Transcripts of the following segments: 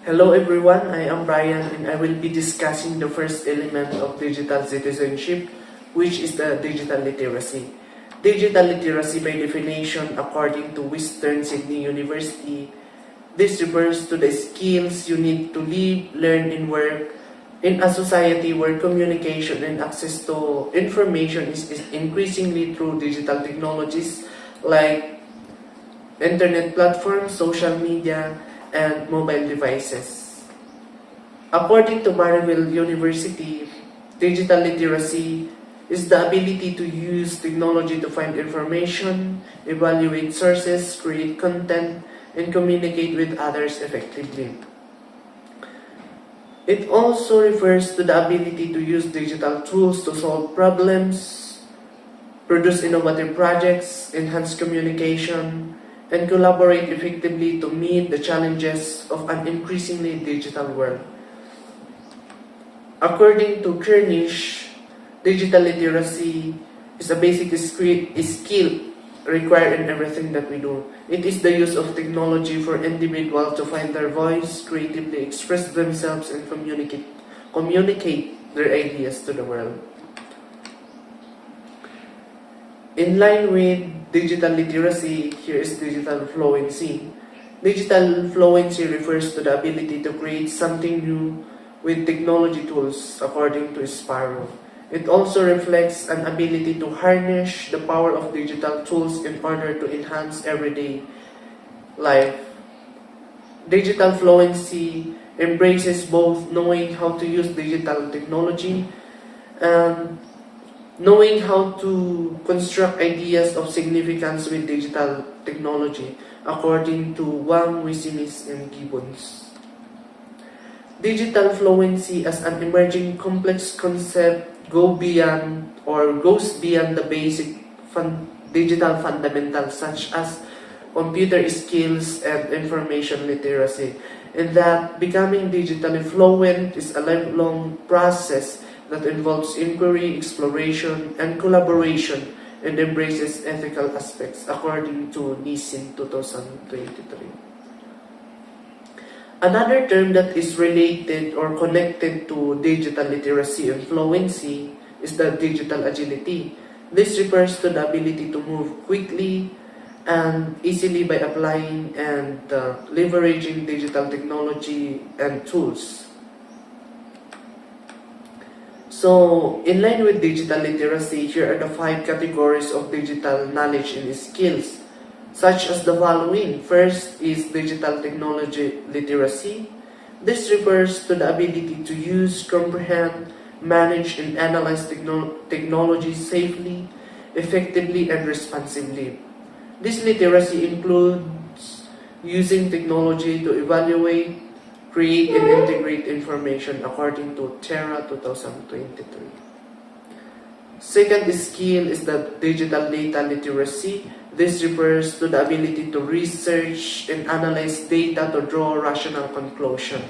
Hello everyone, I am Brian and I will be discussing the first element of digital citizenship, which is the digital literacy. Digital literacy by definition, according to Western Sydney University, this refers to the skills you need to live, learn, and work in a society where communication and access to information is increasingly through digital technologies like internet platforms, social media, and mobile devices. According to Marvel University, digital literacy is the ability to use technology to find information, evaluate sources, create content, and communicate with others effectively. It also refers to the ability to use digital tools to solve problems, produce innovative projects, enhance communication, and collaborate effectively to meet the challenges of an increasingly digital world. According to Kernish, digital literacy is a basic skill required in everything that we do. It is the use of technology for individuals to find their voice, creatively express themselves, and communicate their ideas to the world. In line with digital literacy, here is digital fluency. Digital fluency refers to the ability to create something new with technology tools, according to Sparrow. It also reflects an ability to harness the power of digital tools in order to enhance everyday life. Digital fluency embraces both knowing how to use digital technology and knowing how to construct ideas of significance with digital technology, according to Wang, Wisimis, and Gibbons. Digital fluency as an emerging complex concept goes beyond the basic digital fundamentals such as computer skills and information literacy, in that becoming digitally fluent is a lifelong process that involves inquiry, exploration, and collaboration, and embraces ethical aspects, according to Nisin 2023. Another term that is related or connected to digital literacy and fluency is the digital agility. This refers to the ability to move quickly and easily by applying and leveraging digital technology and tools. So, in line with digital literacy, here are the 5 categories of digital knowledge and skills, such as the following. First is digital technology literacy. This refers to the ability to use, comprehend, manage, and analyze technology safely, effectively, and responsibly. This literacy includes using technology to evaluate, create, and integrate information, according to Terra 2023. Second skill is the digital data literacy. This refers to the ability to research and analyze data to draw rational conclusion.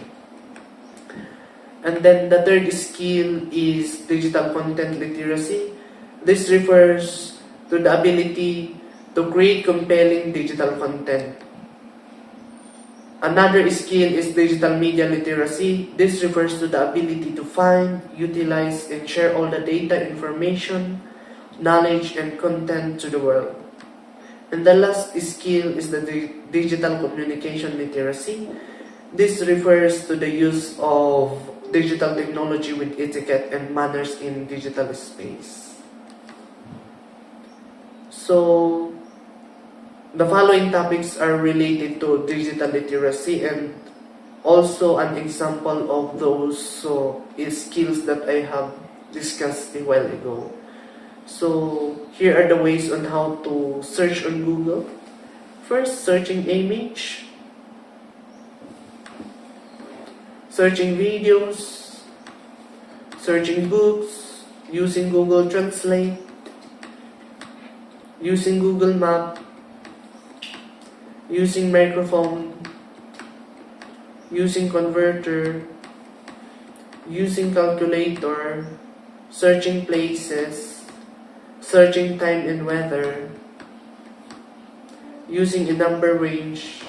And then the third skill is digital content literacy. This refers to the ability to create compelling digital content. Another skill is digital media literacy. This refers to the ability to find, utilize, and share all the data, information, knowledge, and content to the world. And the last skill is the digital communication literacy. This refers to the use of digital technology with etiquette and manners in digital space. So, the following topics are related to digital literacy and also an example of those skills that I have discussed a while ago. So here are the ways on how to search on Google. First, searching image, searching videos, searching books, using Google Translate, using Google Map, using microphone, using converter, using calculator, searching places, searching time and weather, using a number range,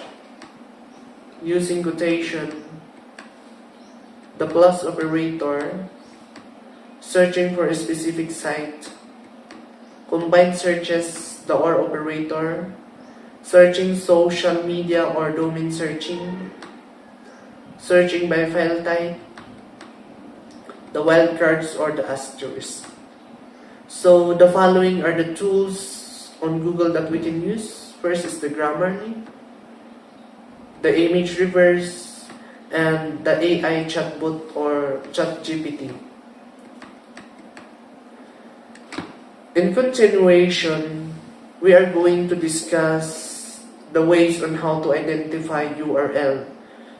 using quotation, the plus operator, searching for a specific site, combined searches, the OR operator, searching social media or domain searching, searching by file type, the wildcards or the asterisk. So the following are the tools on Google that we can use. First is the Grammarly, the image reverse, and the AI chatbot or ChatGPT. In continuation, we are going to discuss the ways on how to identify URL.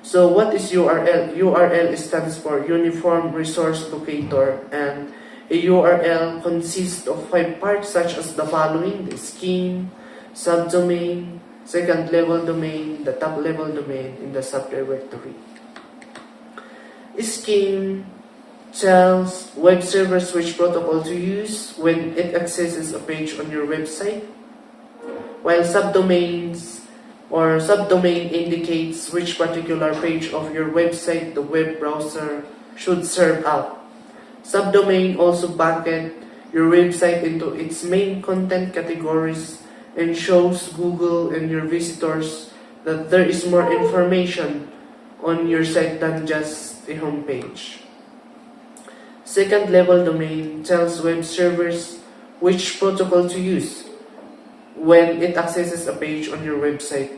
So what is URL? URL stands for Uniform Resource Locator, and a URL consists of 5 parts such as the following: the scheme, subdomain, second level domain, the top level domain, and the subdirectory. Scheme tells web servers which protocol to use when it accesses a page on your website, while subdomains or subdomain indicates which particular page of your website the web browser should serve up. Subdomain also bucket your website into its main content categories and shows Google and your visitors that there is more information on your site than just a home page. Second level domain tells web servers which protocol to use when it accesses a page on your website.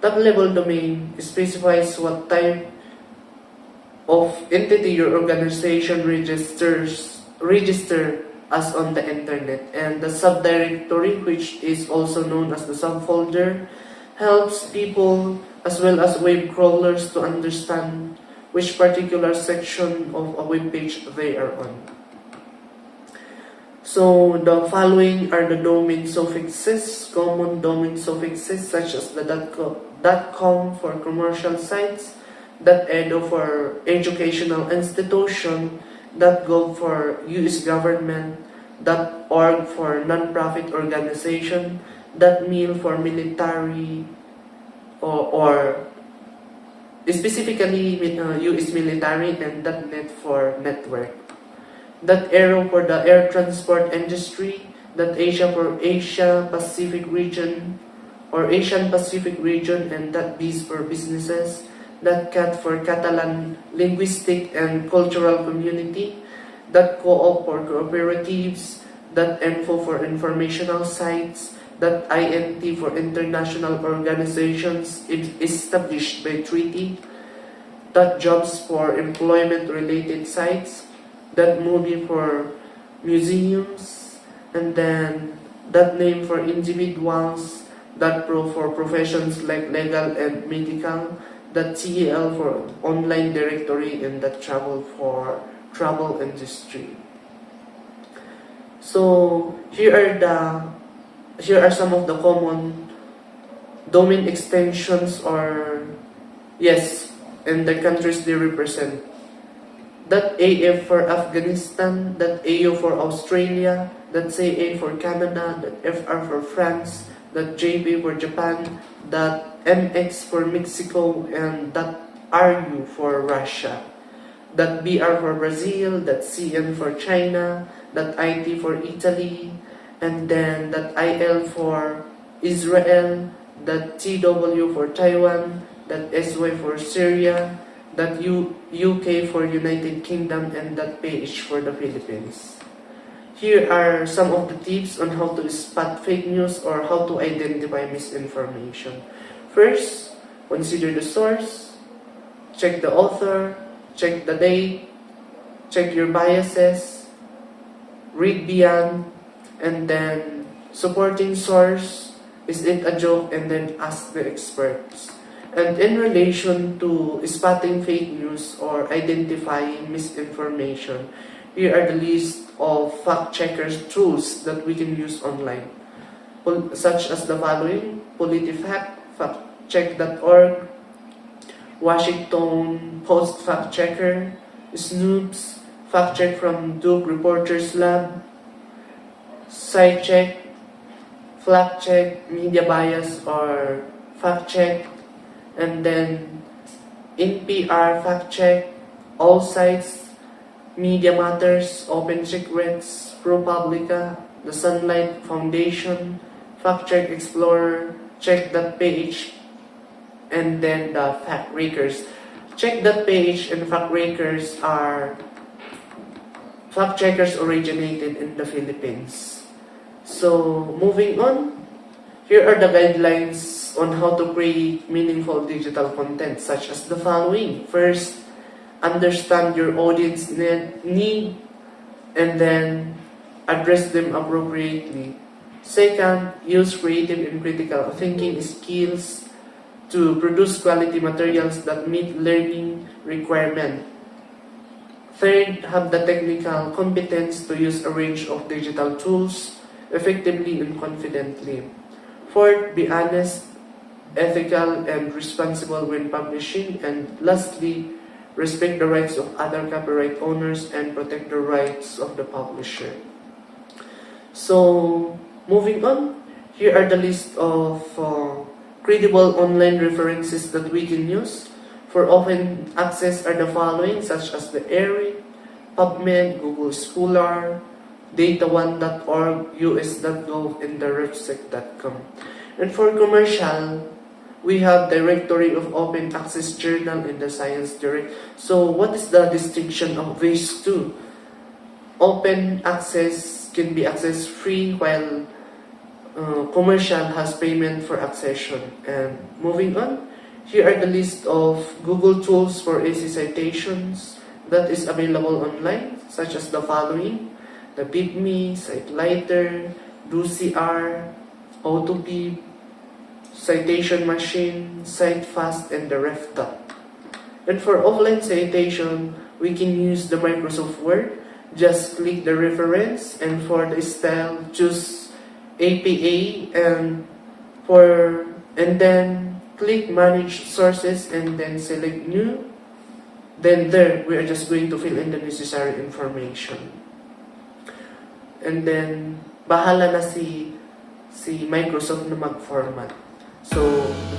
Top level domain specifies what type of entity your organization register as on the internet, and the subdirectory, which is also known as the subfolder, helps people as well as web crawlers to understand which particular section of a web page they are on. So the following are the domain suffixes. Common domain suffixes such as the .com for commercial sites, .edu for educational institution, .gov for US government, .org for non-profit organization, .mil for military or specifically US military, and .net for network. .aero for the air transport industry, .asia for Asia Pacific region or Asian Pacific region, and .biz for businesses, .cat for Catalan linguistic and cultural community, .coop for cooperatives, .info for informational sites, .int for international organizations established by treaty, .jobs for employment-related sites, .movie for museums, and then .name for individuals, .pro for professions like legal and medical, .tel for online directory, and .travel for travel industry. So here are some of the common domain extensions and the countries they represent. .af for Afghanistan, .au for Australia, .ca for Canada, .fr for France, .jp for Japan, .mx for Mexico, and .ru for Russia, .br for Brazil, .cn for China, .it for Italy, and then .il for Israel, .tw for Taiwan, .sy for Syria, .uk for United Kingdom, and .ph for the Philippines. Here are some of the tips on how to spot fake news or how to identify misinformation. First, consider the source, check the author, check the date, check your biases, read beyond, and then supporting source, is it a joke, and then ask the experts. And in relation to spotting fake news or identifying misinformation, here are the list of fact-checkers tools that we can use online, such as the following: PolitiFact, factcheck.org, Washington Post Fact Checker, Snoops, Fact Check from Duke Reporters Lab, SciCheck, Fact Check, Media Bias or Fact Check, and then NPR Fact Check, All Sites, Media Matters, Open Secrets, ProPublica, the Sunlight Foundation, Fact Check Explorer, Check.ph, and then the Fact Rakers. Check.ph and Fact Rakers are fact checkers originated in the Philippines. So, moving on, here are the guidelines on how to create meaningful digital content, such as the following. First, understand your audience need and then address them appropriately. Second, use creative and critical thinking skills to produce quality materials that meet learning requirements. Third, have the technical competence to use a range of digital tools effectively and confidently. Fourth, be honest, ethical, and responsible when publishing. And lastly, respect the rights of other copyright owners and protect the rights of the publisher. So, moving on, here are the list of credible online references that we can use. For open access are the following, such as the ERI, PubMed, Google Scholar, data1.org, us.gov, and the refsec.com. And for commercial, we have Directory of Open Access Journal and the Science Direct. So what is the distinction of these two? Open access can be accessed free, while commercial has payment for accession. And moving on, here are the list of Google tools for AC citations that is available online, such as the following: the BibMe, SiteLighter, DoCR, AutoBib, Citation Machine, CiteFast, and the RefDoc. And for offline citation, we can use the Microsoft Word. Just click the reference, and for the style, choose APA, and then click Manage Sources, and then select New. Then there, we are just going to fill in the necessary information. And then, bahala na si Microsoft na mag-format. So,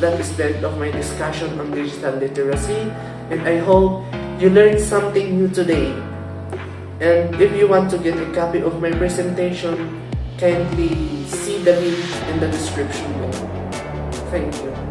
that is the end of my discussion on digital literacy. And I hope you learned something new today. And if you want to get a copy of my presentation, kindly see the link in the description below. Thank you.